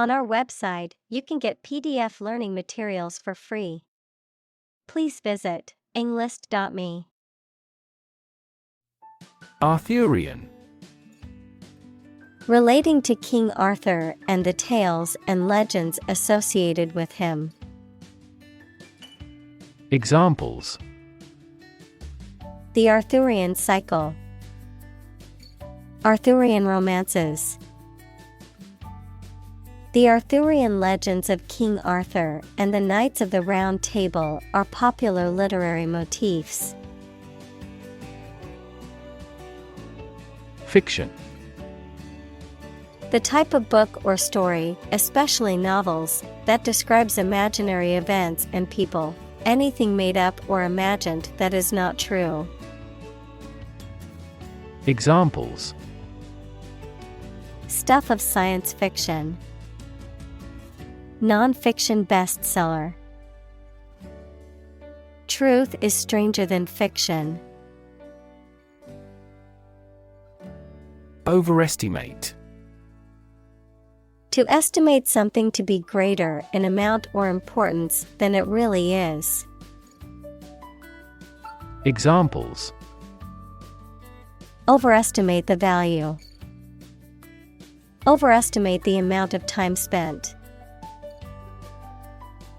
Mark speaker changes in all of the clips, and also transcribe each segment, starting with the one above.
Speaker 1: On our website, you can get PDF learning materials for free. Please visit englist.me.
Speaker 2: Arthurian.
Speaker 1: Relating to King Arthur and the tales and legends associated with him.
Speaker 2: Examples:
Speaker 1: The Arthurian cycle. Arthurian romances. The Arthurian legends of King Arthur and the Knights of the Round Table are popular literary motifs.
Speaker 2: Fiction.
Speaker 1: The type of book or story, especially novels, that describes imaginary events and people, anything made up or imagined that is not true.
Speaker 2: Examples:
Speaker 1: Stuff of science fiction. Non-fiction bestseller. Truth is stranger than fiction.
Speaker 2: Overestimate.
Speaker 1: To estimate something to be greater in amount or importance than it really is.
Speaker 2: Examples:
Speaker 1: Overestimate the value. Overestimate the amount of time spent.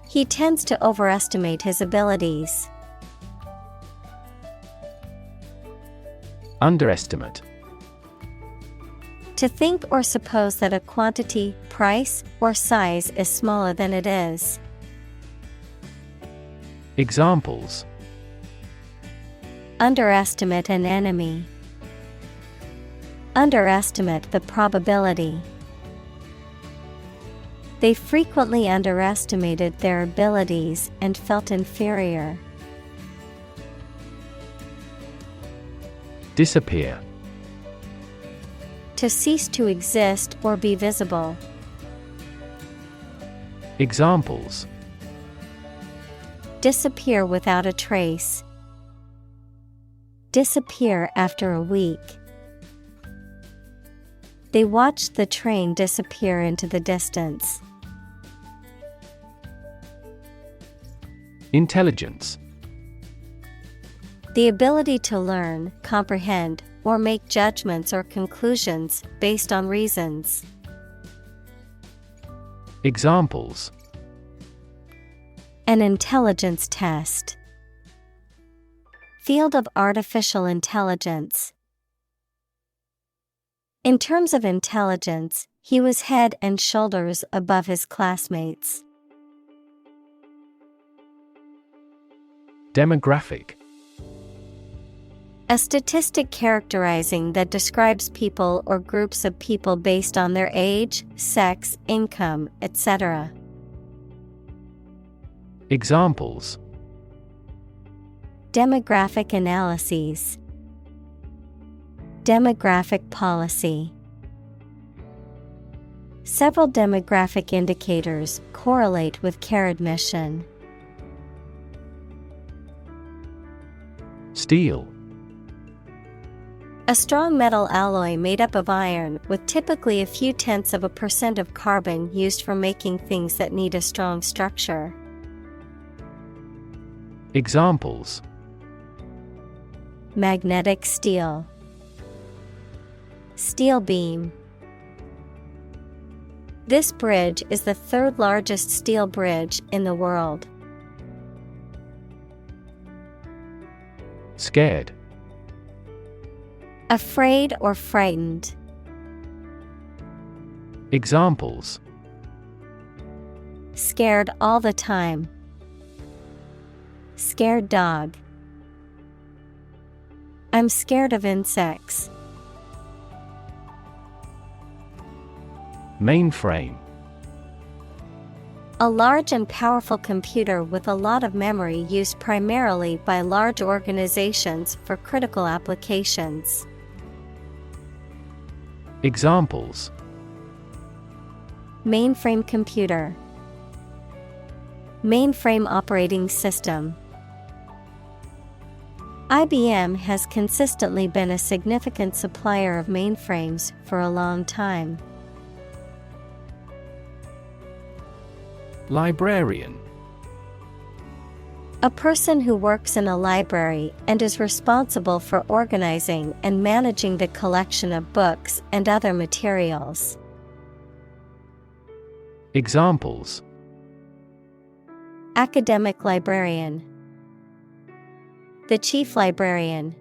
Speaker 1: He tends to overestimate his abilities.
Speaker 2: Underestimate.
Speaker 1: To think or suppose that a quantity, price, or size is smaller than it is.
Speaker 2: Examples:
Speaker 1: Underestimate an enemy. Underestimate the probability. They frequently underestimated their abilities and felt inferior.
Speaker 2: Disappear.
Speaker 1: To cease to exist or be visible.
Speaker 2: Examples:
Speaker 1: Disappear without a trace. Disappear after a week. They watched the train disappear into the distance.
Speaker 2: Intelligence.
Speaker 1: The ability to learn, comprehend, or make judgments or conclusions based on reasons.
Speaker 2: Examples:
Speaker 1: An intelligence test. Field of artificial intelligence. In terms of intelligence, he was head and shoulders above his classmates.
Speaker 2: Demographic.
Speaker 1: A statistic characterizing that describes people or groups of people based on their age, sex, income, etc.
Speaker 2: Examples:
Speaker 1: Demographic analyses. Demographic policy. Several demographic indicators correlate with care admission.
Speaker 2: Steel.
Speaker 1: A strong metal alloy made up of iron with typically a few tenths of a % of carbon used for making things that need a strong structure.
Speaker 2: Examples:
Speaker 1: Magnetic steel. Steel beam. This bridge is the third largest steel bridge in the world.
Speaker 2: Scared.
Speaker 1: Afraid or frightened.
Speaker 2: Examples:
Speaker 1: Scared all the time. Scared dog. I'm scared of insects.
Speaker 2: Mainframe.
Speaker 1: A large and powerful computer with a lot of memory used primarily by large organizations for critical applications.
Speaker 2: Examples:
Speaker 1: Mainframe computer. Mainframe operating system. IBM has consistently been a significant supplier of mainframes for a long time.
Speaker 2: Librarian.
Speaker 1: A person who works in a library and is responsible for organizing and managing the collection of books and other materials.
Speaker 2: Examples:
Speaker 1: Academic librarian, the chief librarian.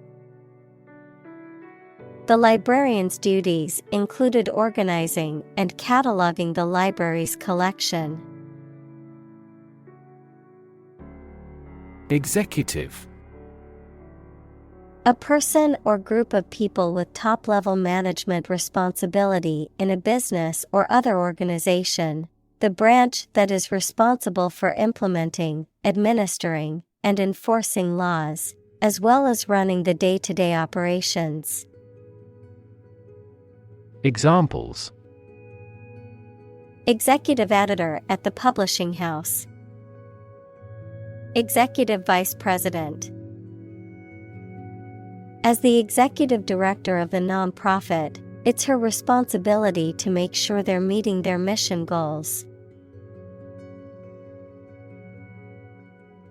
Speaker 1: The librarian's duties included organizing and cataloging the library's collection.
Speaker 2: Executive.
Speaker 1: A person or group of people with top-level management responsibility in a business or other organization, the branch that is responsible for implementing, administering, and enforcing laws, as well as running the day-to-day operations.
Speaker 2: Examples:
Speaker 1: Executive editor at the publishing house. Executive vice president. As the executive director of the nonprofit, it's her responsibility to make sure they're meeting their mission goals.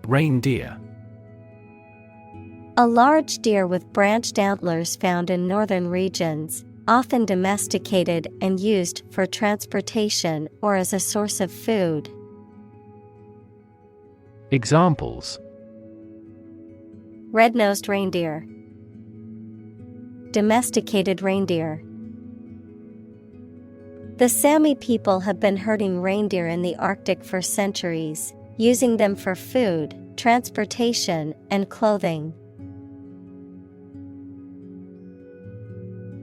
Speaker 2: Reindeer.
Speaker 1: A large deer with branched antlers found in northern regions, often domesticated and used for transportation or as a source of food.
Speaker 2: Examples:
Speaker 1: Red-nosed reindeer. Domesticated reindeer. The Sami people have been herding reindeer in the Arctic for centuries, using them for food, transportation, and clothing.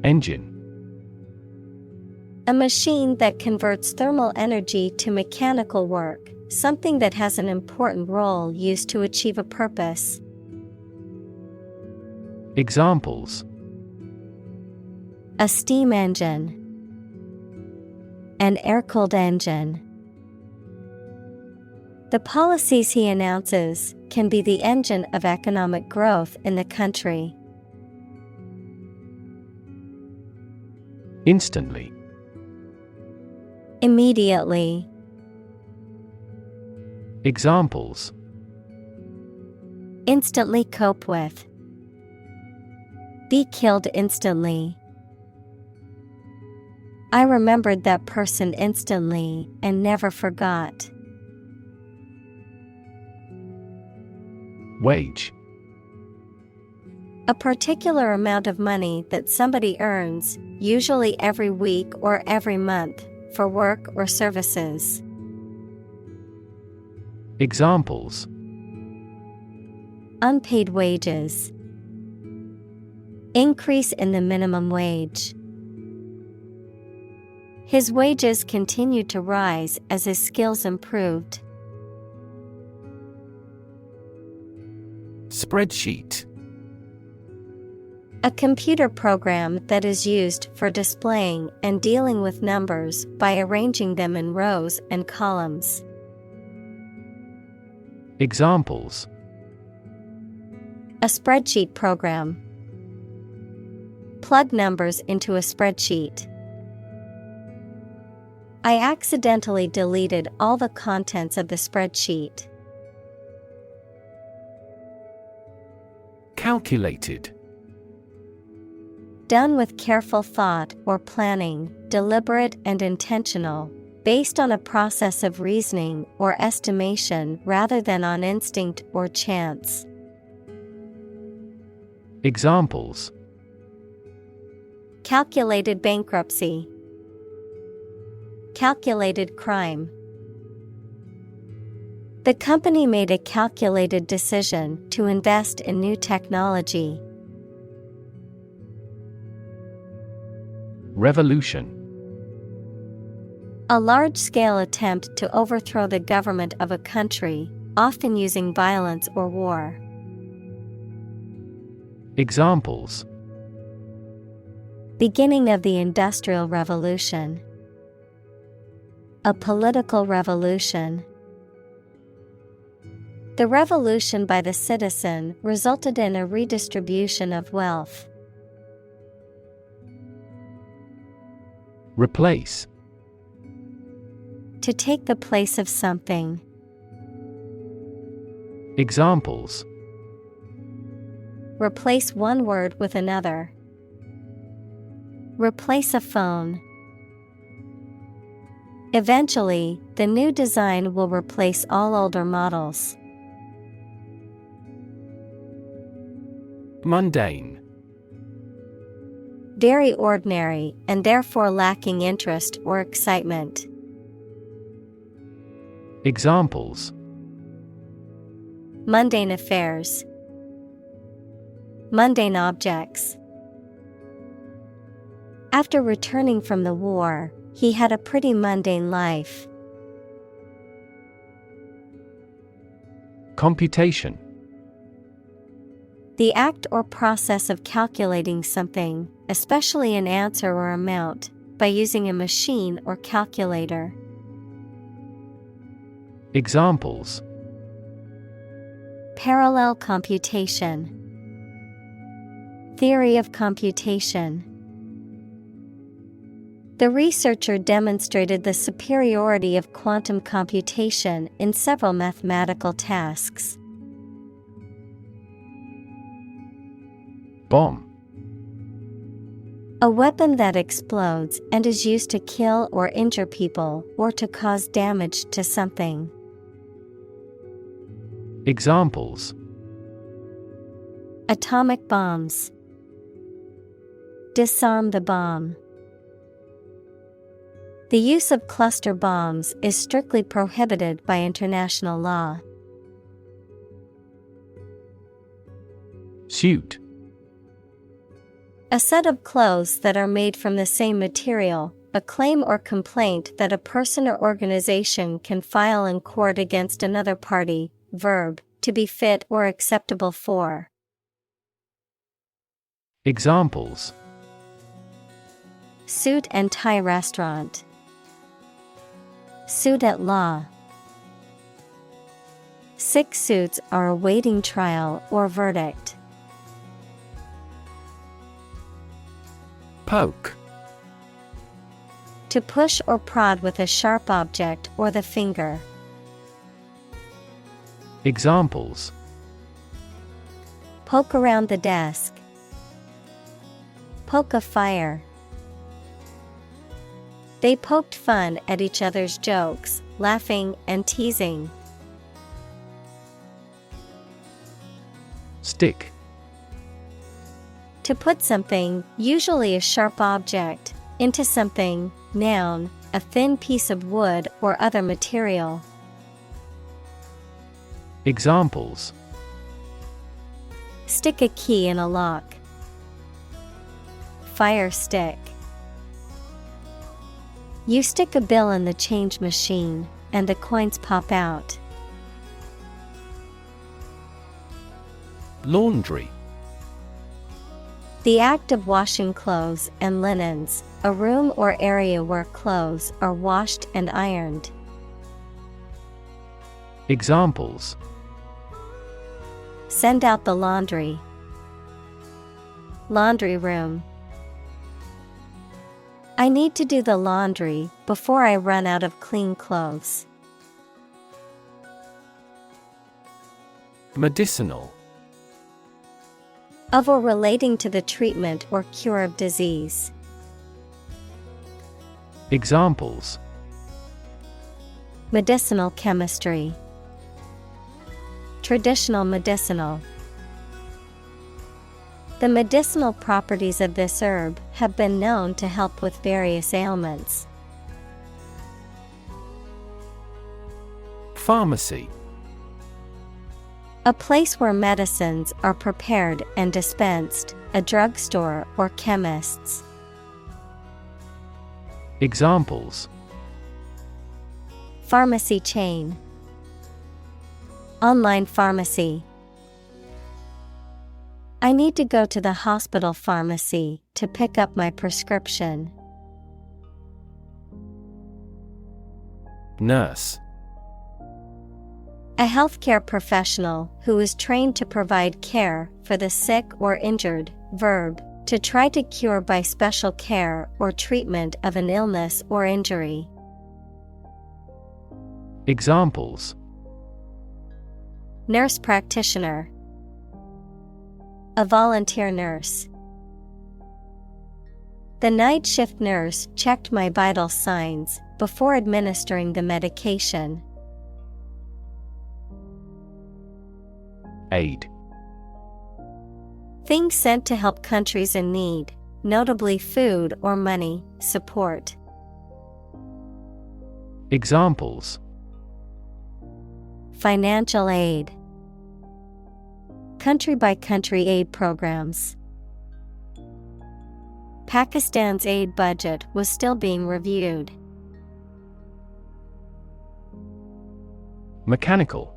Speaker 2: Engine.
Speaker 1: A machine that converts thermal energy to mechanical work, something that has an important role used to achieve a purpose.
Speaker 2: Examples:
Speaker 1: A steam engine. An air-cooled engine. The policies he announces can be the engine of economic growth in the country.
Speaker 2: Instantly.
Speaker 1: Immediately.
Speaker 2: Examples:
Speaker 1: Instantly cope with. Be killed instantly. I remembered that person instantly and never forgot.
Speaker 2: Wage.
Speaker 1: A particular amount of money that somebody earns, usually every week or every month, for work or services.
Speaker 2: Examples:
Speaker 1: Unpaid wages. Increase in the minimum wage. His wages continued to rise as his skills improved.
Speaker 2: Spreadsheet.
Speaker 1: A computer program that is used for displaying and dealing with numbers by arranging them in rows and columns.
Speaker 2: Examples:
Speaker 1: A spreadsheet program. Plug numbers into a spreadsheet. I accidentally deleted all the contents of the spreadsheet.
Speaker 2: Calculated.
Speaker 1: Done with careful thought or planning, deliberate and intentional, based on a process of reasoning or estimation rather than on instinct or chance.
Speaker 2: Examples:
Speaker 1: Calculated bankruptcy. Calculated crime. The company made a calculated decision to invest in new technology.
Speaker 2: Revolution.
Speaker 1: A large-scale attempt to overthrow the government of a country, often using violence or war.
Speaker 2: Examples:
Speaker 1: Beginning of the Industrial Revolution. A political revolution. The revolution by the citizen resulted in a redistribution of wealth.
Speaker 2: Replace.
Speaker 1: To take the place of something.
Speaker 2: Examples:
Speaker 1: Replace one word with another. Replace a phone. Eventually, the new design will replace all older models.
Speaker 2: Mundane.
Speaker 1: Very ordinary and therefore lacking interest or excitement.
Speaker 2: Examples:
Speaker 1: Mundane affairs. Mundane objects. After returning from the war, he had a pretty mundane life.
Speaker 2: Computation.
Speaker 1: The act or process of calculating something, especially an answer or amount, by using a machine or calculator.
Speaker 2: Examples:
Speaker 1: Parallel computation. Theory of computation. The researcher demonstrated the superiority of quantum computation in several mathematical tasks.
Speaker 2: Bomb.
Speaker 1: A weapon that explodes and is used to kill or injure people or to cause damage to something.
Speaker 2: Examples:
Speaker 1: Atomic bombs. Disarm the bomb. The use of cluster bombs is strictly prohibited by international law.
Speaker 2: Suit.
Speaker 1: A set of clothes that are made from the same material, a claim or complaint that a person or organization can file in court against another party. Verb, to be fit or acceptable for.
Speaker 2: Examples:
Speaker 1: Suit and tie restaurant. Suit at law. 6 suits are awaiting trial or verdict.
Speaker 2: Poke.
Speaker 1: To push or prod with a sharp object or the finger.
Speaker 2: Examples:
Speaker 1: Poke around the desk. Poke a fire. They poked fun at each other's jokes, laughing and teasing.
Speaker 2: Stick.
Speaker 1: To put something, usually a sharp object, into something, noun, a thin piece of wood or other material.
Speaker 2: Examples:
Speaker 1: Stick a key in a lock. Fire stick. You stick a bill in the change machine, and the coins pop out.
Speaker 2: Laundry.
Speaker 1: The act of washing clothes and linens, a room or area where clothes are washed and ironed.
Speaker 2: Examples:
Speaker 1: Send out the laundry. Laundry room. I need to do the laundry before I run out of clean clothes.
Speaker 2: Medicinal.
Speaker 1: Of or relating to the treatment or cure of disease.
Speaker 2: Examples:
Speaker 1: Medicinal chemistry. Traditional medicinal. The medicinal properties of this herb have been known to help with various ailments.
Speaker 2: Pharmacy.
Speaker 1: A place where medicines are prepared and dispensed, a drugstore or chemist's.
Speaker 2: Examples:
Speaker 1: Pharmacy chain. Online pharmacy. I need to go to the hospital pharmacy to pick up my prescription.
Speaker 2: Nurse.
Speaker 1: A healthcare professional who is trained to provide care for the sick or injured. Verb, to try to cure by special care or treatment of an illness or injury.
Speaker 2: Examples:
Speaker 1: Nurse practitioner. A volunteer nurse. The night shift nurse checked my vital signs before administering the medication.
Speaker 2: Aid.
Speaker 1: Things sent to help countries in need, notably food or money, support.
Speaker 2: Examples:
Speaker 1: Financial aid. Country-by-country aid programs. Pakistan's aid budget was still being reviewed.
Speaker 2: Mechanical.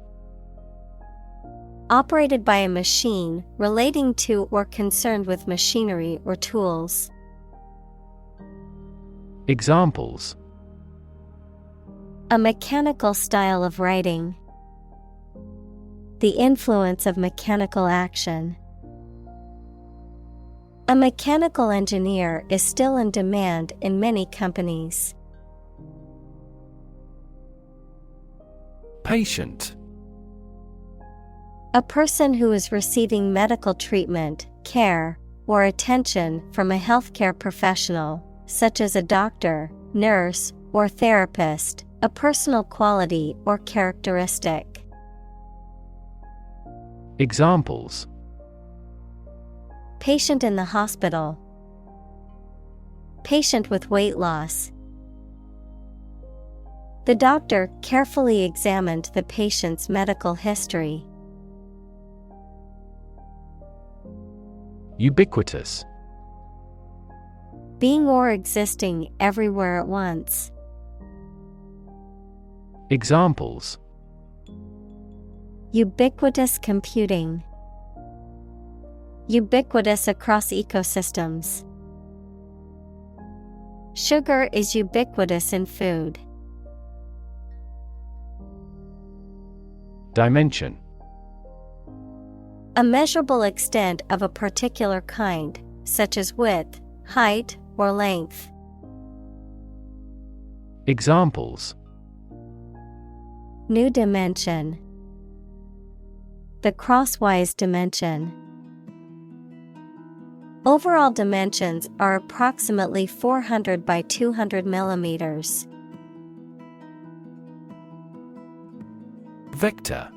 Speaker 1: Operated by a machine, relating to or concerned with machinery or tools.
Speaker 2: Examples:
Speaker 1: A mechanical style of writing. The influence of mechanical action. A mechanical engineer is still in demand in many companies.
Speaker 2: Patient.
Speaker 1: A person who is receiving medical treatment, care, or attention from a healthcare professional, such as a doctor, nurse, or therapist, a personal quality or characteristic.
Speaker 2: Examples:
Speaker 1: Patient in the hospital. Patient with weight loss. The doctor carefully examined the patient's medical history.
Speaker 2: Ubiquitous.
Speaker 1: Being or existing everywhere at once.
Speaker 2: Examples:
Speaker 1: Ubiquitous computing. Ubiquitous across ecosystems. Sugar is ubiquitous in food.
Speaker 2: Dimension.
Speaker 1: A measurable extent of a particular kind, such as width, height, or length.
Speaker 2: Examples:
Speaker 1: New dimension. The crosswise dimension. Overall dimensions are approximately 400 by 200 millimeters.
Speaker 2: Vector.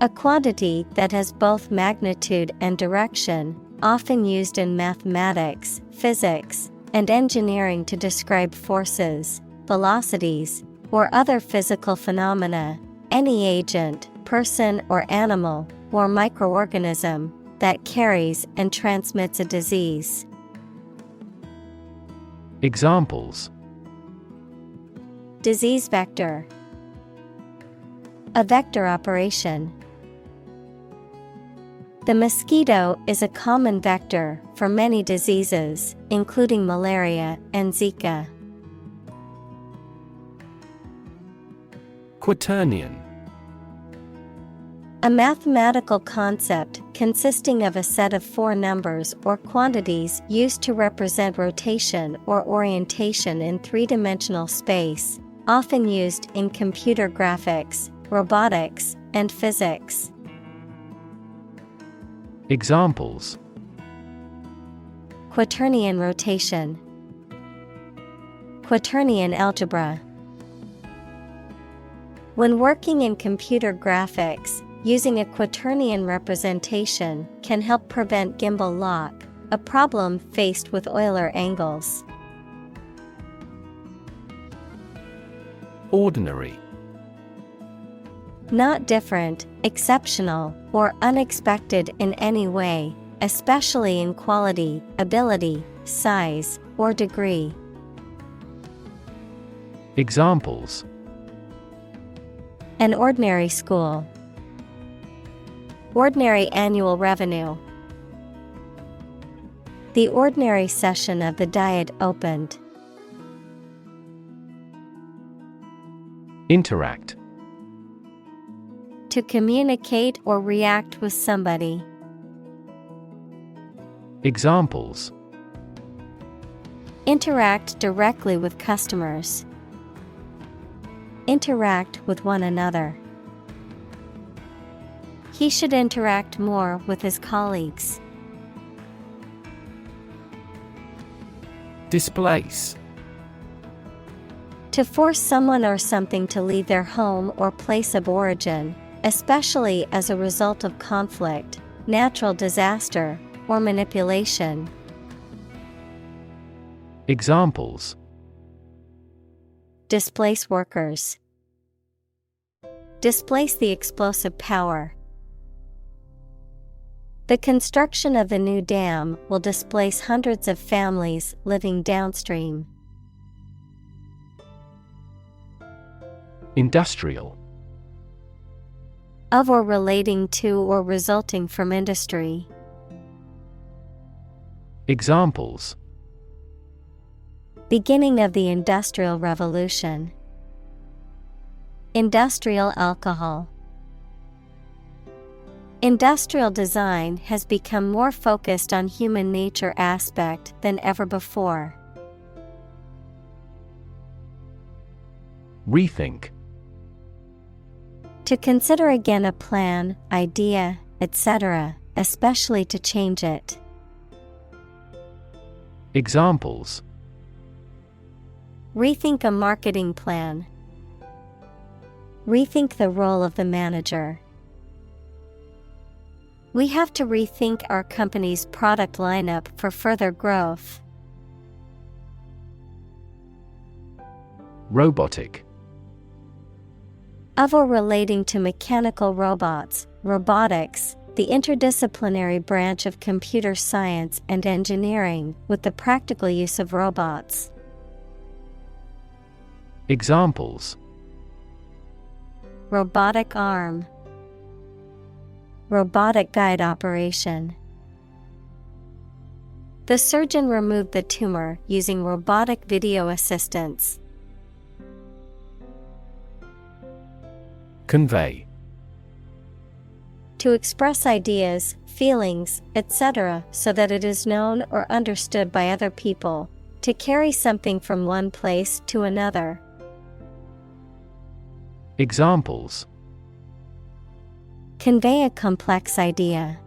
Speaker 1: A quantity that has both magnitude and direction, often used in mathematics, physics, and engineering to describe forces, velocities, or other physical phenomena, any agent, person or animal, or microorganism, that carries and transmits a disease.
Speaker 2: Examples:
Speaker 1: Disease vector. A vector operation. The mosquito is a common vector for many diseases, including malaria and Zika.
Speaker 2: Quaternion.
Speaker 1: A mathematical concept consisting of a set of four numbers or quantities used to represent rotation or orientation in three-dimensional space, often used in computer graphics, robotics, and physics.
Speaker 2: Examples:
Speaker 1: Quaternion rotation. Quaternion algebra. When working in computer graphics, using a quaternion representation can help prevent gimbal lock, a problem faced with Euler angles.
Speaker 2: Ordinary.
Speaker 1: Not different, exceptional, or unexpected in any way, especially in quality, ability, size, or degree.
Speaker 2: Examples:
Speaker 1: An ordinary school. Ordinary annual revenue. The ordinary session of the Diet opened.
Speaker 2: Interact.
Speaker 1: To communicate or react with somebody.
Speaker 2: Examples:
Speaker 1: Interact directly with customers. Interact with one another. He should interact more with his colleagues.
Speaker 2: Displace.
Speaker 1: To force someone or something to leave their home or place of origin, especially as a result of conflict, natural disaster, or manipulation.
Speaker 2: Examples:
Speaker 1: Displace workers. Displace the explosive power. The construction of the new dam will displace hundreds of families living downstream.
Speaker 2: Industrial.
Speaker 1: Of or relating to or resulting from industry.
Speaker 2: Examples:
Speaker 1: Beginning of the Industrial Revolution. Industrial alcohol. Industrial design has become more focused on human nature aspect than ever before.
Speaker 2: Rethink.
Speaker 1: To consider again a plan, idea, etc., especially to change it.
Speaker 2: Examples:
Speaker 1: Rethink a marketing plan. Rethink the role of the manager. We have to rethink our company's product lineup for further growth.
Speaker 2: Robotic.
Speaker 1: Of or relating to mechanical robots, robotics, the interdisciplinary branch of computer science and engineering with the practical use of robots.
Speaker 2: Examples:
Speaker 1: Robotic arm. Robotic guide operation. The surgeon removed the tumor using robotic video assistance.
Speaker 2: Convey.
Speaker 1: To express ideas, feelings, etc., so that it is known or understood by other people. To carry something from one place to another.
Speaker 2: Examples:
Speaker 1: Convey a complex idea.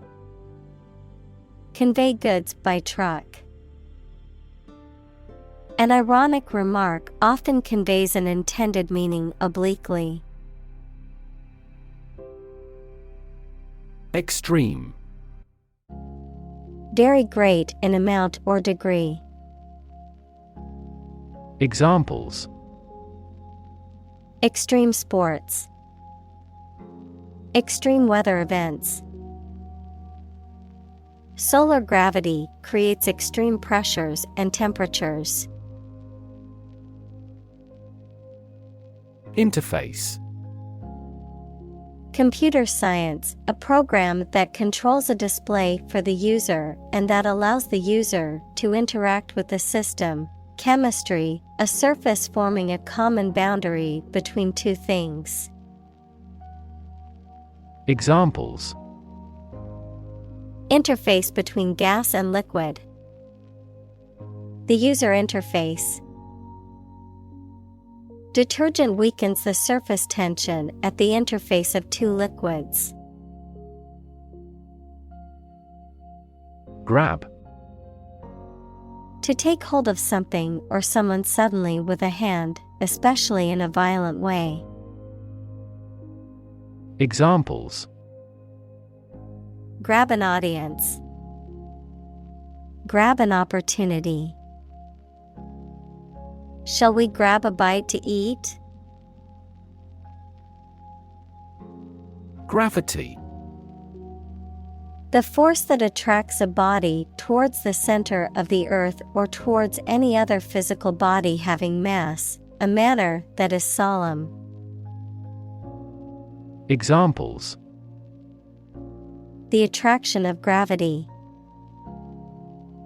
Speaker 1: Convey goods by truck. An ironic remark often conveys an intended meaning obliquely.
Speaker 2: Extreme.
Speaker 1: Very great in amount or degree.
Speaker 2: Examples:
Speaker 1: Extreme sports. Extreme weather events. Solar gravity creates extreme pressures and temperatures.
Speaker 2: Interface.
Speaker 1: Computer science, a program that controls a display for the user and that allows the user to interact with the system. Chemistry, a surface forming a common boundary between two things.
Speaker 2: Examples:
Speaker 1: Interface between gas and liquid. The user interface. Detergent weakens the surface tension at the interface of two liquids.
Speaker 2: Grab.
Speaker 1: To take hold of something or someone suddenly with a hand, especially in a violent way.
Speaker 2: Examples:
Speaker 1: Grab an audience. Grab an opportunity. Shall we grab a bite to eat?
Speaker 2: Gravity.
Speaker 1: The force that attracts a body towards the center of the earth or towards any other physical body having mass, a manner that is solemn.
Speaker 2: Examples:
Speaker 1: The attraction of gravity.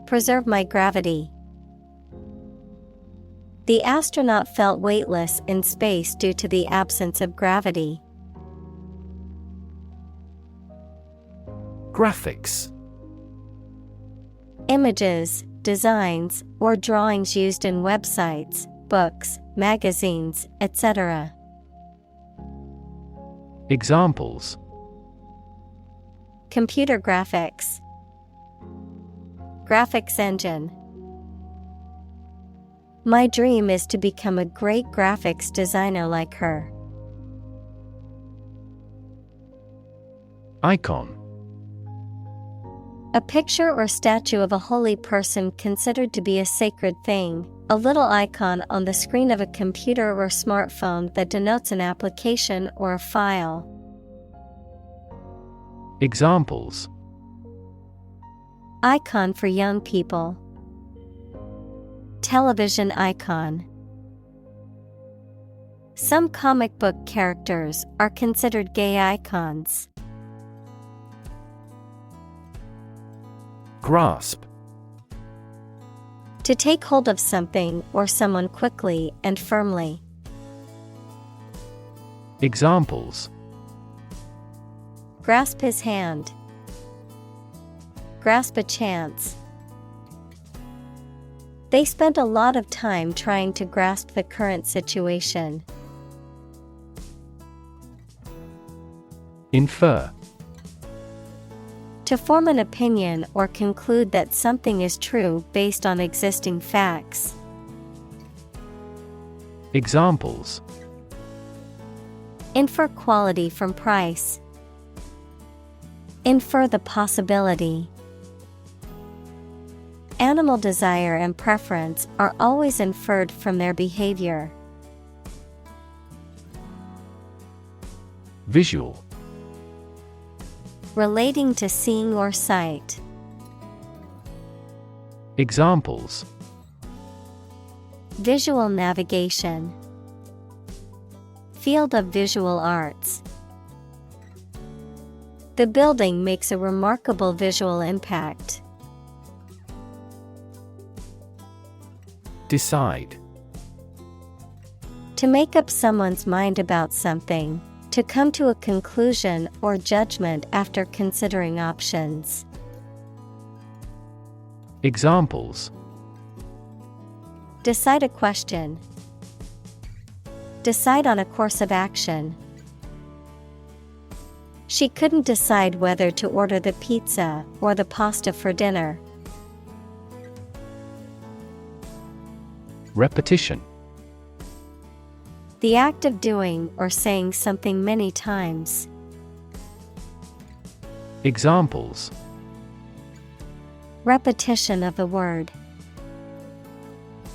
Speaker 1: Preserve my gravity. The astronaut felt weightless in space due to the absence of gravity.
Speaker 2: Graphics.
Speaker 1: Images, designs, or drawings used in websites, books, magazines, etc.
Speaker 2: Examples:
Speaker 1: computer graphics, graphics engine. My dream is to become a great graphics designer like her.
Speaker 2: Icon.
Speaker 1: A picture or statue of a holy person considered to be a sacred thing, a little icon on the screen of a computer or smartphone that denotes an application or a file.
Speaker 2: Examples:
Speaker 1: icon for young people, television icon. Some comic book characters are considered gay icons.
Speaker 2: Grasp.
Speaker 1: To take hold of something or someone quickly and firmly.
Speaker 2: Examples:
Speaker 1: grasp his hand, grasp a chance. They spent a lot of time trying to grasp the current situation.
Speaker 2: Infer.
Speaker 1: To form an opinion or conclude that something is true based on existing facts.
Speaker 2: Examples:
Speaker 1: infer quality from price, infer the possibility. Animal desire and preference are always inferred from their behavior.
Speaker 2: Visual.
Speaker 1: Relating to seeing or sight.
Speaker 2: Examples:
Speaker 1: visual navigation, field of visual arts. The building makes a remarkable visual impact.
Speaker 2: Decide.
Speaker 1: To make up someone's mind about something, to come to a conclusion or judgment after considering options.
Speaker 2: Examples:
Speaker 1: decide a question, decide on a course of action. She couldn't decide whether to order the pizza or the pasta for dinner.
Speaker 2: Repetition.
Speaker 1: The act of doing or saying something many times.
Speaker 2: Examples:
Speaker 1: repetition of the word,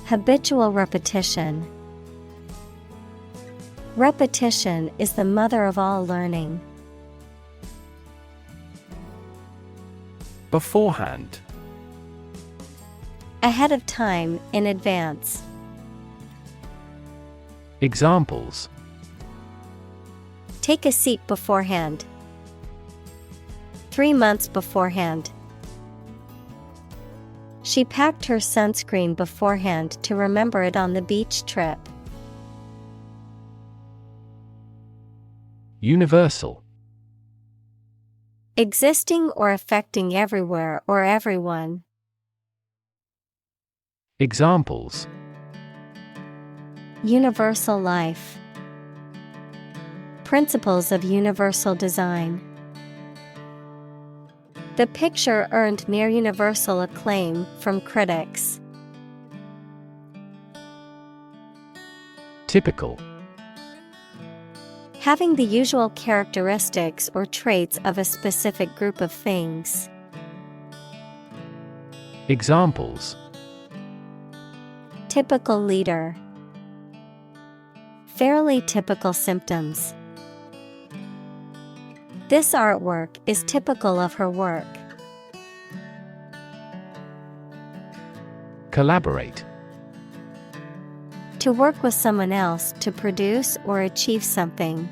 Speaker 1: habitual repetition. Repetition is the mother of all learning.
Speaker 2: Beforehand.
Speaker 1: Ahead of time, in advance.
Speaker 2: Examples:
Speaker 1: take a seat beforehand, 3 months beforehand. She packed her sunscreen beforehand to remember it on the beach trip.
Speaker 2: Universal.
Speaker 1: Existing or affecting everywhere or everyone.
Speaker 2: Examples:
Speaker 1: universal life, principles of universal design. The picture earned near universal acclaim from critics.
Speaker 2: Typical.
Speaker 1: Having the usual characteristics or traits of a specific group of things.
Speaker 2: Examples:
Speaker 1: typical leader, fairly typical symptoms. This artwork is typical of her work.
Speaker 2: Collaborate.
Speaker 1: To work with someone else to produce or achieve something.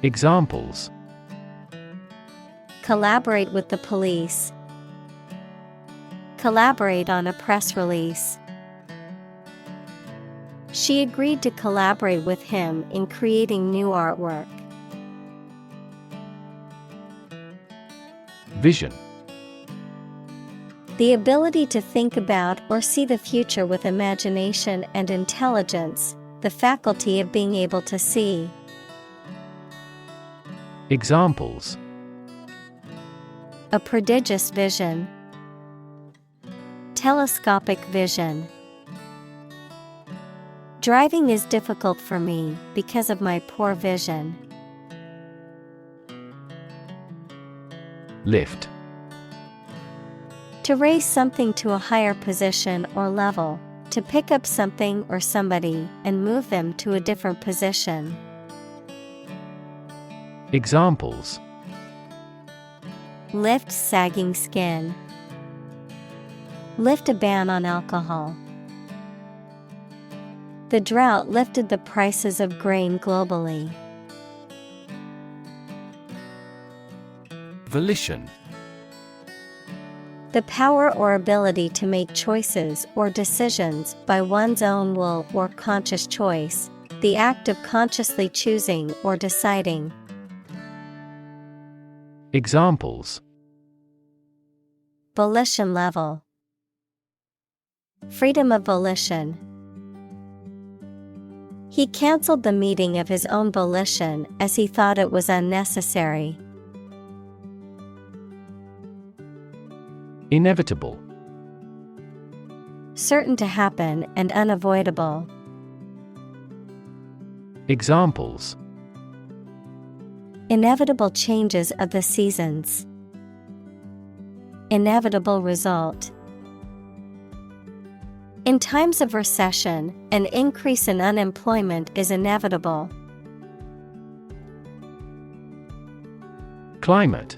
Speaker 1: Examples: collaborate with the police, collaborate on a press release. She agreed to collaborate with him in creating new artwork.
Speaker 2: Vision.
Speaker 1: The ability to think about or see the future with imagination and intelligence, the faculty of being able to see.
Speaker 2: Examples:
Speaker 1: a prodigious vision, telescopic vision. Driving is difficult for me because of my poor vision.
Speaker 2: Lift.
Speaker 1: To raise something to a higher position or level, to pick up something or somebody and move them to a different position.
Speaker 2: Examples:
Speaker 1: Lift sagging skin. Lift a ban on alcohol. The drought lifted the prices of grain globally.
Speaker 2: Volition.
Speaker 1: The power or ability to make choices or decisions by one's own will or conscious choice, the act of consciously choosing or deciding.
Speaker 2: Examples:
Speaker 1: Volition level. Freedom of volition. He canceled the meeting of his own volition as he thought it was unnecessary.
Speaker 2: Inevitable.
Speaker 1: Certain to happen and unavoidable.
Speaker 2: Examples:
Speaker 1: Inevitable changes of the seasons. Inevitable result. In times of recession, an increase in unemployment is inevitable.
Speaker 2: Climate.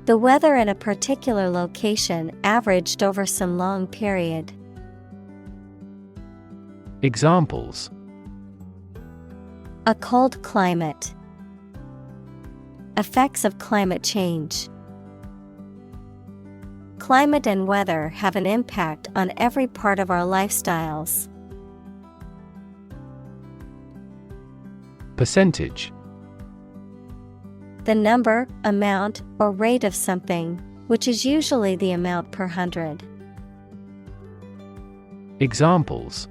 Speaker 1: The weather at a particular location averaged over some long period.
Speaker 2: Examples:
Speaker 1: A cold climate. Effects of climate change. Climate and weather have an impact on every part of our lifestyles.
Speaker 2: Percentage.
Speaker 1: The number, amount, or rate of something, which is usually the amount per hundred.
Speaker 2: Examples: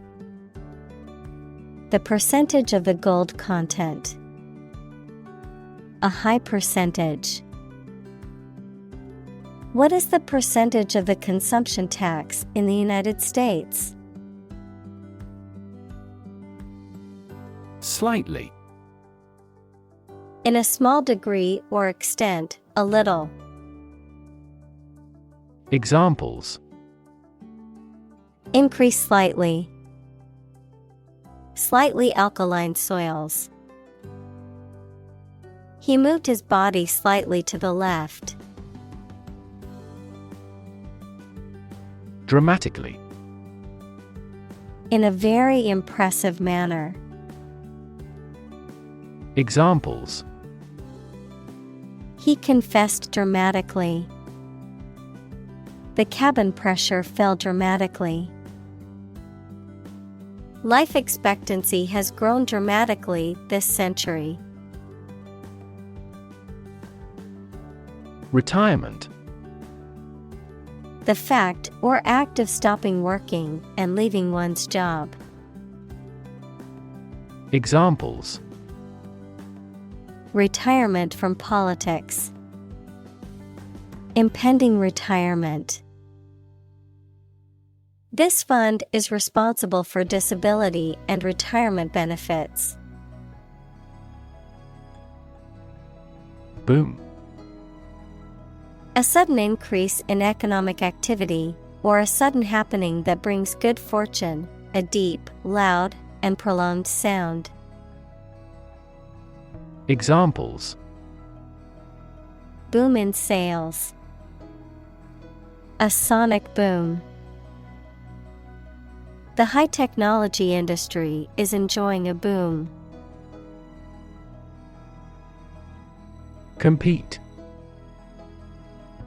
Speaker 1: The percentage of the gold content. A high percentage. What is the percentage of the consumption tax in the United States?
Speaker 2: Slightly.
Speaker 1: In a small degree or extent, a little.
Speaker 2: Examples:
Speaker 1: Increase slightly. Slightly alkaline soils. He moved his body slightly to the left.
Speaker 2: Dramatically.
Speaker 1: In a very impressive manner.
Speaker 2: Examples:
Speaker 1: He confessed dramatically. The cabin pressure fell dramatically. Life expectancy has grown dramatically this century.
Speaker 2: Retirement.
Speaker 1: The fact or act of stopping working and leaving one's job.
Speaker 2: Examples:
Speaker 1: Retirement from politics. Impending retirement. This fund is responsible for disability and retirement benefits.
Speaker 2: Boom.
Speaker 1: A sudden increase in economic activity, or a sudden happening that brings good fortune, a deep, loud, and prolonged sound.
Speaker 2: Examples:
Speaker 1: Boom in sales. A sonic boom. The high technology industry is enjoying a boom.
Speaker 2: Compete.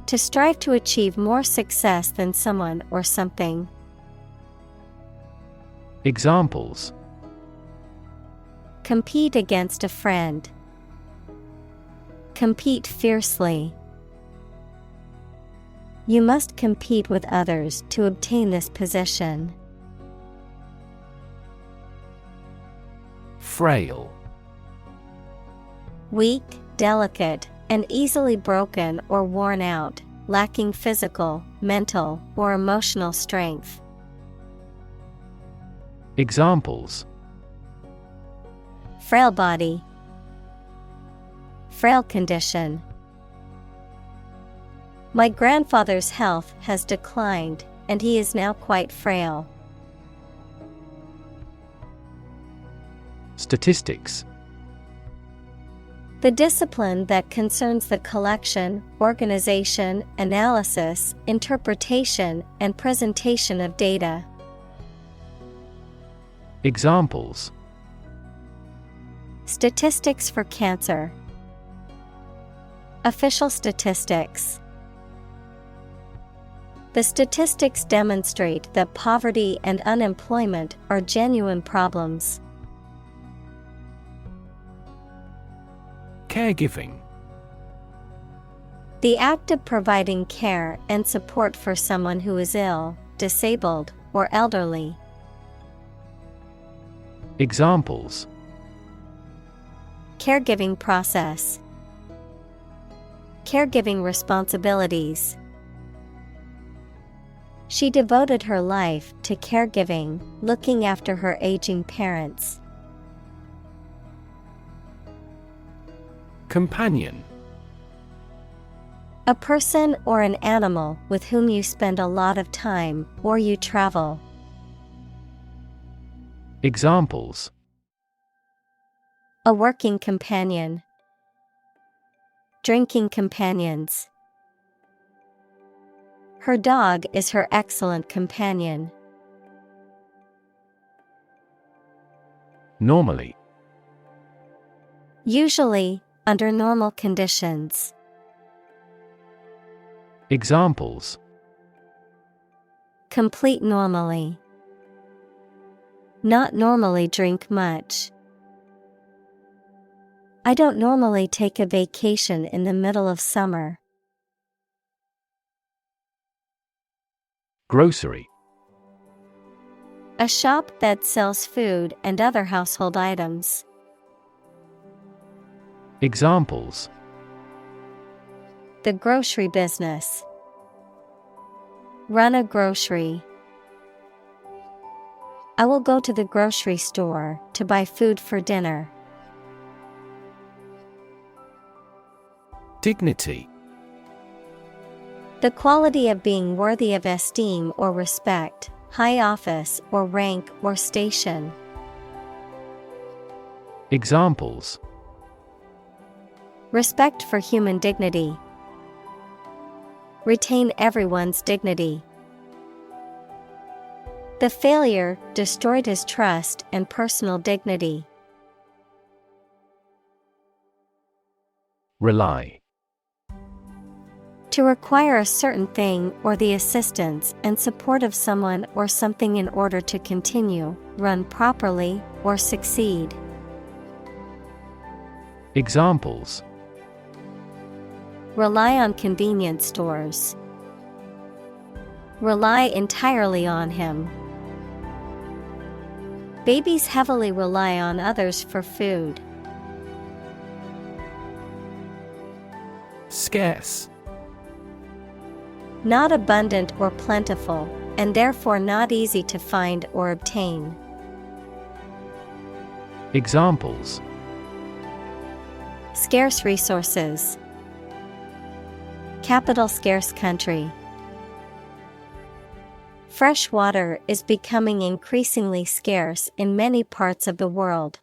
Speaker 1: To strive to achieve more success than someone or something.
Speaker 2: Examples:
Speaker 1: Compete against a friend. Compete fiercely. You must compete with others to obtain this position. Frail. Weak, delicate, and easily broken or worn out, lacking physical, mental, or emotional strength.
Speaker 2: Examples:
Speaker 1: Frail body, frail condition. My grandfather's health has declined, and he is now quite frail.
Speaker 2: Statistics:
Speaker 1: The discipline that concerns the collection, organization, analysis, interpretation, and presentation of data.
Speaker 2: Examples:
Speaker 1: Statistics for cancer. Official statistics. The statistics demonstrate that poverty and unemployment are genuine problems.
Speaker 2: Caregiving:
Speaker 1: The act of providing care and support for someone who is ill, disabled, or elderly.
Speaker 2: Examples:
Speaker 1: Caregiving process. Caregiving responsibilities. She devoted her life to caregiving, looking after her aging parents.
Speaker 2: Companion:
Speaker 1: A person or an animal with whom you spend a lot of time, or you travel.
Speaker 2: Examples:
Speaker 1: A working companion. Drinking companions. Her dog is her excellent companion.
Speaker 2: Normally:
Speaker 1: Usually, under normal conditions.
Speaker 2: Examples:
Speaker 1: Complete normally. Not normally drink much. I don't normally take a vacation in the middle of summer.
Speaker 2: Grocery:
Speaker 1: A shop that sells food and other household items.
Speaker 2: Examples:
Speaker 1: The grocery business. Run a grocery. I will go to the grocery store to buy food for dinner.
Speaker 2: Dignity:
Speaker 1: The quality of being worthy of esteem or respect, high office or rank or station.
Speaker 2: Examples:
Speaker 1: Respect for human dignity. Retain everyone's dignity. The failure destroyed his trust and personal dignity.
Speaker 2: Rely:
Speaker 1: To require a certain thing or the assistance and support of someone or something in order to continue, run properly, or succeed.
Speaker 2: Examples:
Speaker 1: Rely on convenience stores. Rely entirely on him. Babies heavily rely on others for food.
Speaker 2: Scarce:
Speaker 1: Not abundant or plentiful, and therefore not easy to find or obtain.
Speaker 2: Examples:
Speaker 1: Scarce resources. Capital scarce country. Fresh water is becoming increasingly scarce in many parts of the world.